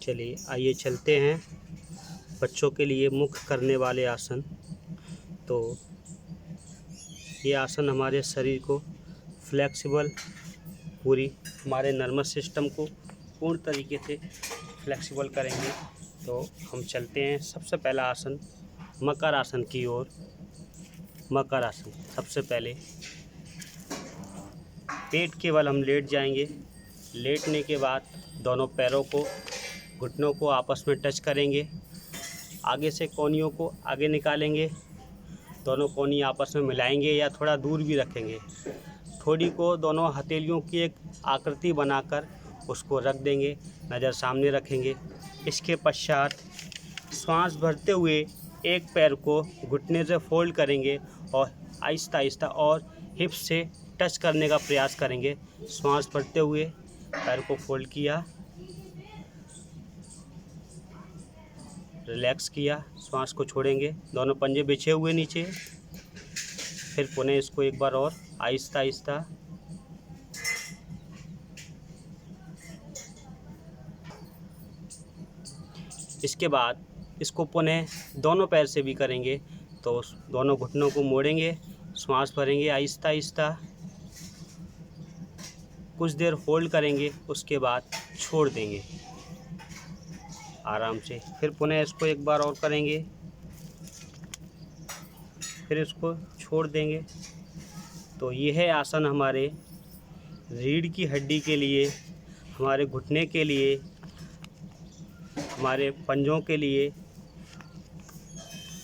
चलिए आइए चलते हैं बच्चों के लिए मुख्य करने वाले आसन। तो ये आसन हमारे शरीर को फ्लेक्सिबल, पूरी हमारे नर्वस सिस्टम को पूर्ण तरीके से फ्लेक्सिबल करेंगे। तो हम चलते हैं सबसे पहला आसन मकर आसन की ओर। मकर आसन, सबसे पहले पेट के बल हम लेट जाएंगे। लेटने के बाद दोनों पैरों को, घुटनों को आपस में टच करेंगे। आगे से कोहनियों को आगे निकालेंगे, दोनों कोहनी आपस में मिलाएंगे या थोड़ा दूर भी रखेंगे। ठोड़ी को दोनों हथेलियों की एक आकृति बनाकर उसको रख देंगे, नज़र सामने रखेंगे। इसके पश्चात श्वास भरते हुए एक पैर को घुटने से फोल्ड करेंगे और आहिस्ता आहिस्ता और हिप्स से टच करने का प्रयास करेंगे। श्वास भरते हुए पैर को फोल्ड किया, रिलैक्स किया, श्वास को छोड़ेंगे, दोनों पंजे बिछे हुए नीचे। फिर पुनः इसको एक बार और आहिस्ता आहिस्ता इसके बाद इसको पुनः दोनों पैर से भी करेंगे। तो दोनों घुटनों को मोड़ेंगे, श्वास भरेंगे आहिस्ता आहिस्ता, कुछ देर होल्ड करेंगे, उसके बाद छोड़ देंगे आराम से। फिर पुनः इसको एक बार और करेंगे, फिर इसको छोड़ देंगे। तो यह आसन हमारे रीढ़ की हड्डी के लिए, हमारे घुटने के लिए, हमारे पंजों के लिए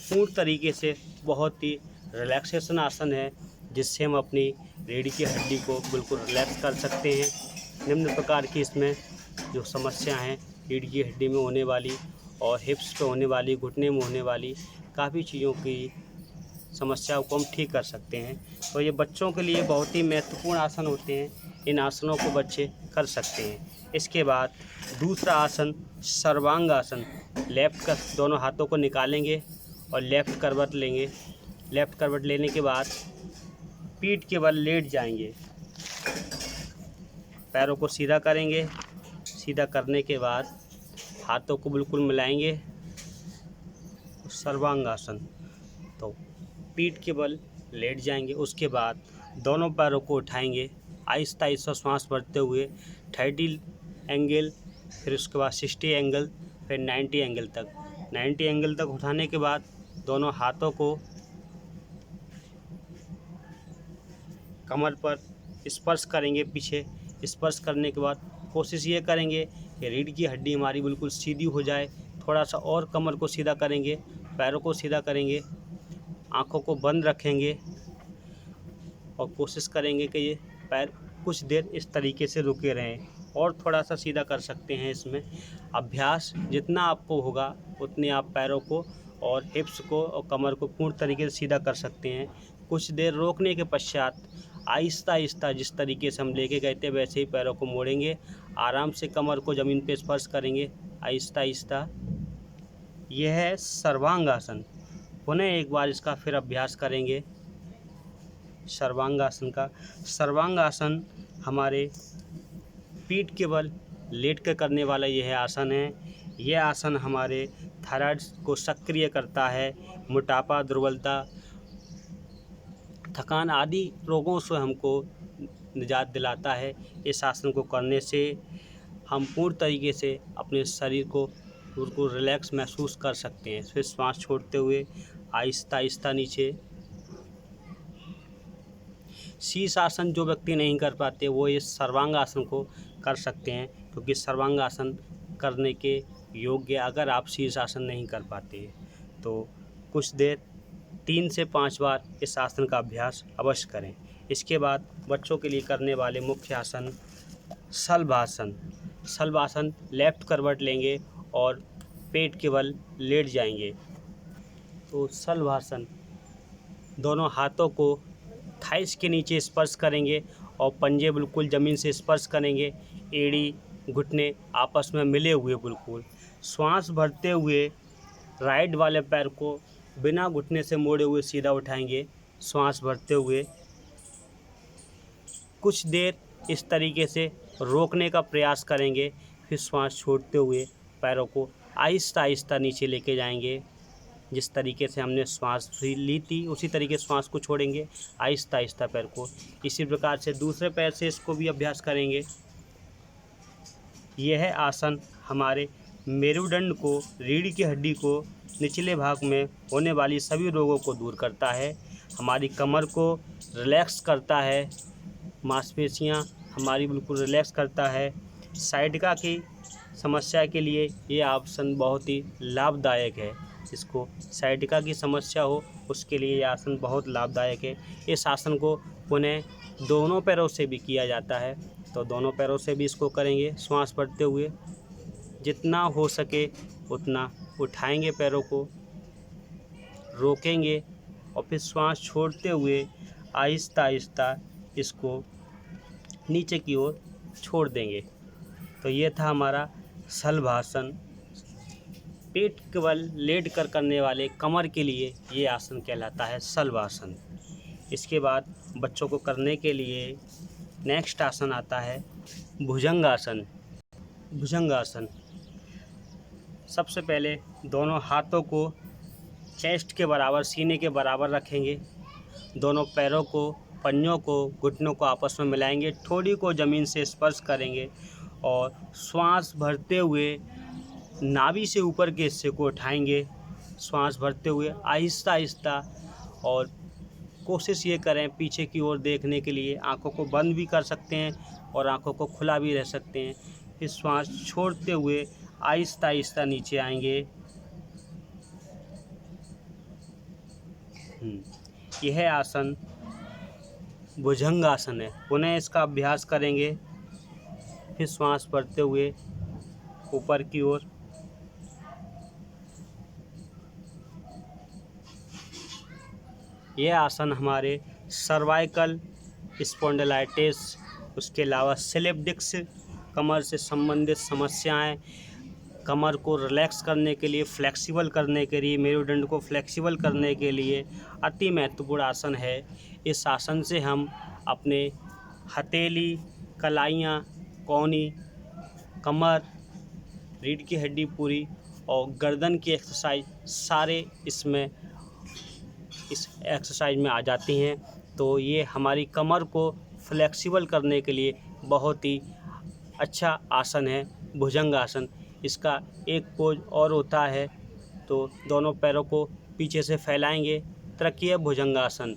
पूर्ण तरीके से बहुत ही रिलैक्सेशन आसन है, जिससे हम अपनी रीढ़ की हड्डी को बिल्कुल रिलैक्स कर सकते हैं। निम्न प्रकार की इसमें जो समस्या हैं रीढ़ की हड्डी में होने वाली और हिप्स पे होने वाली, घुटने में होने वाली, काफ़ी चीज़ों की समस्याओं को हम ठीक कर सकते हैं। तो ये बच्चों के लिए बहुत ही महत्वपूर्ण आसन होते हैं, इन आसनों को बच्चे कर सकते हैं। इसके बाद दूसरा आसन सर्वांग आसन। लेफ़्ट का दोनों हाथों को निकालेंगे और लेफ़्ट करवट लेंगे। लेफ़्ट करवट लेने के बाद पीठ के बल लेट जाएंगे, पैरों को सीधा करेंगे। सीधा करने के बाद हाथों को बिल्कुल मिलाएंगे, सर्वांग आसन। तो पीठ के बल लेट जाएंगे, उसके बाद दोनों पैरों को उठाएंगे, आहिस्ता आहिस्ता श्वास भरते हुए 30 एंगल, फिर उसके बाद 60 एंगल, फिर 90 एंगल तक। 90 एंगल तक उठाने के बाद दोनों हाथों को कमर पर स्पर्श करेंगे। पीछे स्पर्श करने के बाद कोशिश ये करेंगे कि रीढ़ की हड्डी हमारी बिल्कुल सीधी हो जाए। थोड़ा सा और कमर को सीधा करेंगे, पैरों को सीधा करेंगे, आँखों को बंद रखेंगे और कोशिश करेंगे कि ये पैर कुछ देर इस तरीके से रुके रहें। और थोड़ा सा सीधा कर सकते हैं। इसमें अभ्यास जितना आपको होगा उतने आप पैरों को और हिप्स को और कमर को पूर्ण तरीके से सीधा कर सकते हैं। कुछ देर रोकने के पश्चात आहिस्ता आहिस्ता जिस तरीके से हम लेके गए थे वैसे ही पैरों को मोड़ेंगे, आराम से कमर को ज़मीन पे स्पर्श करेंगे आहिस्ता आहिस्ता। यह है सर्वांग आसन। पुनः एक बार इसका फिर अभ्यास करेंगे सर्वांग आसन का। सर्वांग आसन हमारे पीठ के बल लेट कर करने वाला यह आसन है। यह आसन हमारे थायराइड को सक्रिय करता है, मोटापा, दुर्बलता, थकान आदि रोगों से हमको निजात दिलाता है। इस आसन को करने से हम पूर्ण तरीके से अपने शरीर को बिल्कुल रिलैक्स महसूस कर सकते हैं। फिर श्वास छोड़ते हुए आहिस्ता आहिस्ता नीचे। शीर्ष आसन जो व्यक्ति नहीं कर पाते वो इस सर्वांग आसन को कर सकते हैं, क्योंकि सर्वांग आसन करने के योग्य अगर आप शीर्ष आसन नहीं कर पाते तो कुछ देर 3 से 5 बार इस आसन का अभ्यास अवश्य करें। इसके बाद बच्चों के लिए करने वाले मुख्य आसन शलभासन। शलभासन लेफ़्ट करवट लेंगे और पेट के बल लेट जाएंगे। तो शलभासन दोनों हाथों को थाइस के नीचे स्पर्श करेंगे और पंजे बिल्कुल ज़मीन से स्पर्श करेंगे। एड़ी, घुटने आपस में मिले हुए बिल्कुल। श्वास भरते हुए राइट वाले पैर को बिना घुटने से मोड़े हुए सीधा उठाएंगे। श्वास भरते हुए कुछ देर इस तरीके से रोकने का प्रयास करेंगे, फिर श्वास छोड़ते हुए पैरों को आहिस्ता आहिस्ता नीचे लेके जाएंगे। जिस तरीके से हमने श्वास ली थी उसी तरीके श्वास को छोड़ेंगे आहिस्ता आहिस्ता पैर को। इसी प्रकार से दूसरे पैर से इसको भी अभ्यास करेंगे। यह आसन हमारे मेरुदंड को, रीढ़ की हड्डी को, निचले भाग में होने वाली सभी रोगों को दूर करता है। हमारी कमर को रिलैक्स करता है, मांसपेशियां हमारी बिल्कुल रिलैक्स करता है। साइटिका की समस्या के लिए ये आसन बहुत ही लाभदायक है। जिसको साइटिका की समस्या हो उसके लिए ये आसन बहुत लाभदायक है। इस आसन को पुनः दोनों पैरों से भी किया जाता है, तो दोनों पैरों से भी इसको करेंगे। श्वास भरते हुए जितना हो सके उतना उठाएंगे, पैरों को रोकेंगे और फिर श्वास छोड़ते हुए आहिस्ता आहिस्ता इसको नीचे की ओर छोड़ देंगे। तो ये था हमारा शलभासन। पेट के बल लेट कर करने वाले कमर के लिए ये आसन कहलाता है शलभासन। इसके बाद बच्चों को करने के लिए नेक्स्ट आसन आता है भुजंगासन। भुजंगासन सबसे पहले दोनों हाथों को चेस्ट के बराबर, सीने के बराबर रखेंगे। दोनों पैरों को, पंजों को, घुटनों को आपस में मिलाएंगे, ठोड़ी को ज़मीन से स्पर्श करेंगे और श्वास भरते हुए नाभि से ऊपर के हिस्से को उठाएंगे। श्वास भरते हुए आहिस्ता आहिस्ता, और कोशिश ये करें पीछे की ओर देखने के लिए। आंखों को बंद भी कर सकते हैं और आंखों को खुला भी रह सकते हैं। फिर श्वास छोड़ते हुए आहिस्ता आहिस्ता नीचे आएंगे। यह आसन भुजंगासन है। पुनः इसका अभ्यास करेंगे। फिर श्वास भरते हुए ऊपर की ओर, यह आसन हमारे सर्वाइकल स्पॉन्डिलाइटिस, उसके अलावा स्लिप डिस्क, कमर से संबंधित समस्याएं, कमर को रिलैक्स करने के लिए, फ्लेक्सिबल करने के लिए, मेरुदंड को फ्लेक्सिबल करने के लिए अति महत्वपूर्ण आसन है। इस आसन से हम अपने हथेली, कलाइयाँ, कौनी, कमर, रीढ़ की हड्डी पूरी और गर्दन की एक्सरसाइज सारे इस एक्सरसाइज में आ जाती हैं। तो ये हमारी कमर को फ्लेक्सिबल करने के लिए बहुत ही अच्छा आसन है भुजंगासन। इसका एक पोज और होता है, तो दोनों पैरों को पीछे से फैलाएंगे, तृतीय भुजंगासन,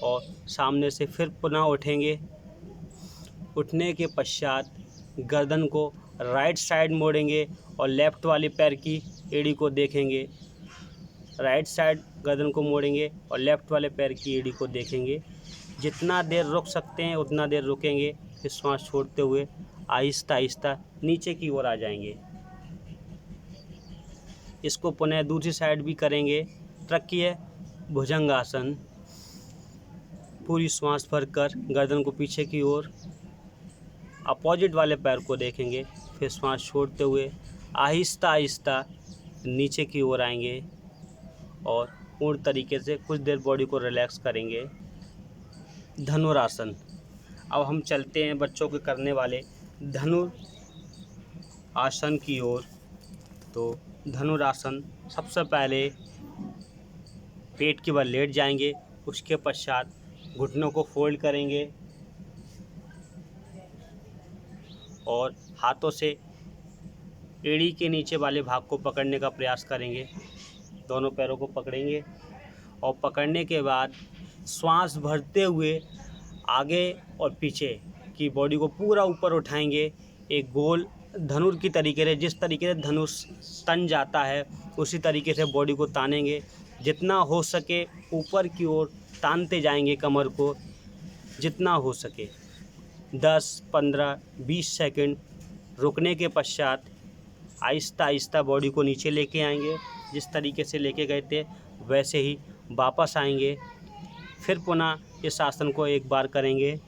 और सामने से फिर पुनः उठेंगे। उठने के पश्चात गर्दन को राइट साइड मोड़ेंगे और लेफ़्ट वाली पैर की एड़ी को देखेंगे। राइट साइड गर्दन को मोड़ेंगे और लेफ़्ट वाले पैर की एड़ी को देखेंगे। जितना देर रुक सकते हैं उतना देर रुकेंगे। फिर श्वास छोड़ते हुए आहिस्ता आहिस्ता नीचे की ओर आ जाएंगे। इसको पुनः दूसरी साइड भी करेंगे। तृतीय भुजंगासन। पूरी श्वास भरकर गर्दन को पीछे की ओर, अपोजिट वाले पैर को देखेंगे। फिर श्वास छोड़ते हुए आहिस्ता आहिस्ता नीचे की ओर आएंगे और पूर्ण तरीके से कुछ देर बॉडी को रिलैक्स करेंगे। धनुरासन। अब हम चलते हैं बच्चों के करने वाले धनुरासन की ओर। तो धनुरासन सबसे पहले पेट के बल लेट जाएंगे। उसके पश्चात घुटनों को फोल्ड करेंगे और हाथों से एड़ी के नीचे वाले भाग को पकड़ने का प्रयास करेंगे। दोनों पैरों को पकड़ेंगे और पकड़ने के बाद श्वास भरते हुए आगे और पीछे की बॉडी को पूरा ऊपर उठाएंगे। एक गोल धनुर की तरीके से, जिस तरीके से धनुष तन जाता है उसी तरीके से बॉडी को तानेंगे। जितना हो सके ऊपर की ओर तानते जाएंगे कमर को, जितना हो सके। 10, 15, 20 सेकंड रुकने के पश्चात आहिस्ता आहिस्ता बॉडी को नीचे लेके आएंगे। जिस तरीके से लेके गए थे वैसे ही वापस आएंगे। फिर पुनः इस आसन को एक बार करेंगे।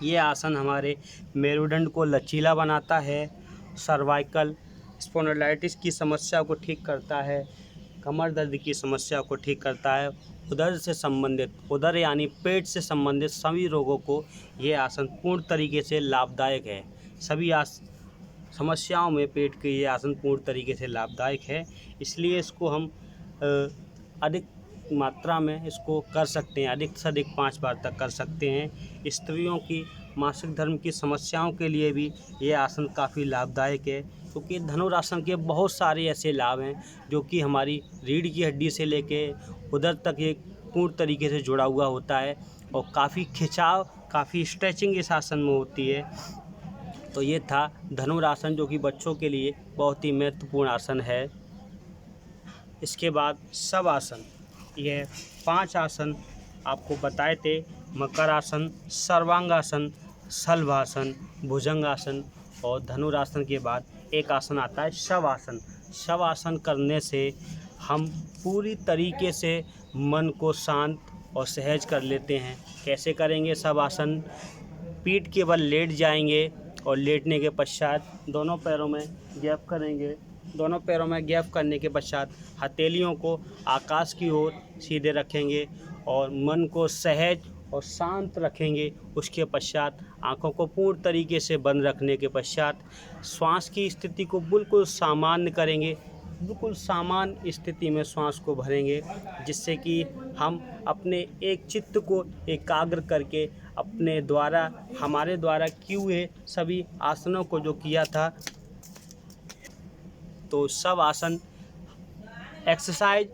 ये आसन हमारे मेरुदंड को लचीला बनाता है, सर्वाइकल स्पॉन्डिलाइटिस की समस्या को ठीक करता है, कमर दर्द की समस्या को ठीक करता है, उदर से संबंधित, उदर यानी पेट से संबंधित सभी रोगों को ये आसन पूर्ण तरीके से लाभदायक है। सभी समस्याओं में पेट के ये आसन पूर्ण तरीके से लाभदायक है। इसलिए इसको हम अधिक मात्रा में इसको कर सकते हैं, अधिक से अधिक 5 बार तक कर सकते हैं। स्त्रियों की मासिक धर्म की समस्याओं के लिए भी ये आसन काफ़ी लाभदायक है, क्योंकि धनुरासन के बहुत सारे ऐसे लाभ हैं जो कि हमारी रीढ़ की हड्डी से लेके उधर तक ये पूर्ण तरीके से जुड़ा हुआ होता है और काफ़ी खिंचाव, काफ़ी स्ट्रेचिंग इस आसन में होती है। तो ये था धनुरासन, जो कि बच्चों के लिए बहुत ही महत्वपूर्ण आसन है। इसके बाद शवासन, यह 5 आसन आपको बताए थे। मकरासन, सर्वांगासन, शलभासन, भुजंगासन और धनुरासन के बाद एक आसन आता है शवासन। शवासन करने से हम पूरी तरीके से मन को शांत और सहज कर लेते हैं। कैसे करेंगे शवासन? पीठ के बल लेट जाएंगे और लेटने के पश्चात दोनों पैरों में गैप करेंगे। दोनों पैरों में गैप करने के पश्चात हथेलियों को आकाश की ओर सीधे रखेंगे और मन को सहज और शांत रखेंगे। उसके पश्चात आंखों को पूर्ण तरीके से बंद रखने के पश्चात श्वास की स्थिति को बिल्कुल सामान्य करेंगे। बिल्कुल सामान्य स्थिति में श्वास को भरेंगे, जिससे कि हम अपने एक चित्त को एकाग्र करके अपने द्वारा, हमारे द्वारा किए हुए सभी आसनों को जो किया था, तो सब आसन एक्सरसाइज,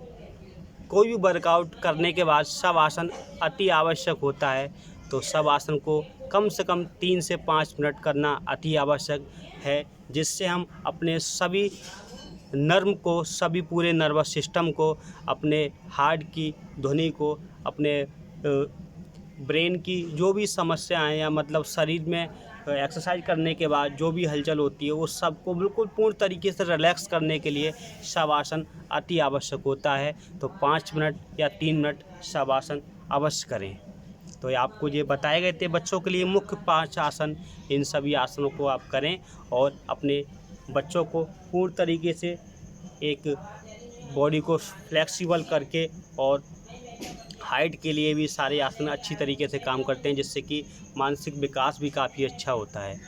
कोई भी वर्कआउट करने के बाद सब आसन अति आवश्यक होता है। तो सब आसन को कम से कम 3 से 5 मिनट करना अति आवश्यक है, जिससे हम अपने सभी नर्व को, सभी पूरे नर्वस सिस्टम को, अपने हार्ट की ध्वनि को, अपने ब्रेन की जो भी समस्याएं या मतलब शरीर में एक्सरसाइज करने के बाद जो भी हलचल होती है, वो सबको बिल्कुल पूर्ण तरीके से रिलैक्स करने के लिए शवासन अति आवश्यक होता है। तो 5 मिनट या 3 मिनट शवासन अवश्य करें। तो आपको ये बताए गए थे बच्चों के लिए मुख्य 5 आसन। इन सभी आसनों को आप करें और अपने बच्चों को पूर्ण तरीके से एक बॉडी को फ्लेक्सिबल करके, और हाइट के लिए भी सारे आसन अच्छी तरीके से काम करते हैं, जिससे कि मानसिक विकास भी काफ़ी अच्छा होता है।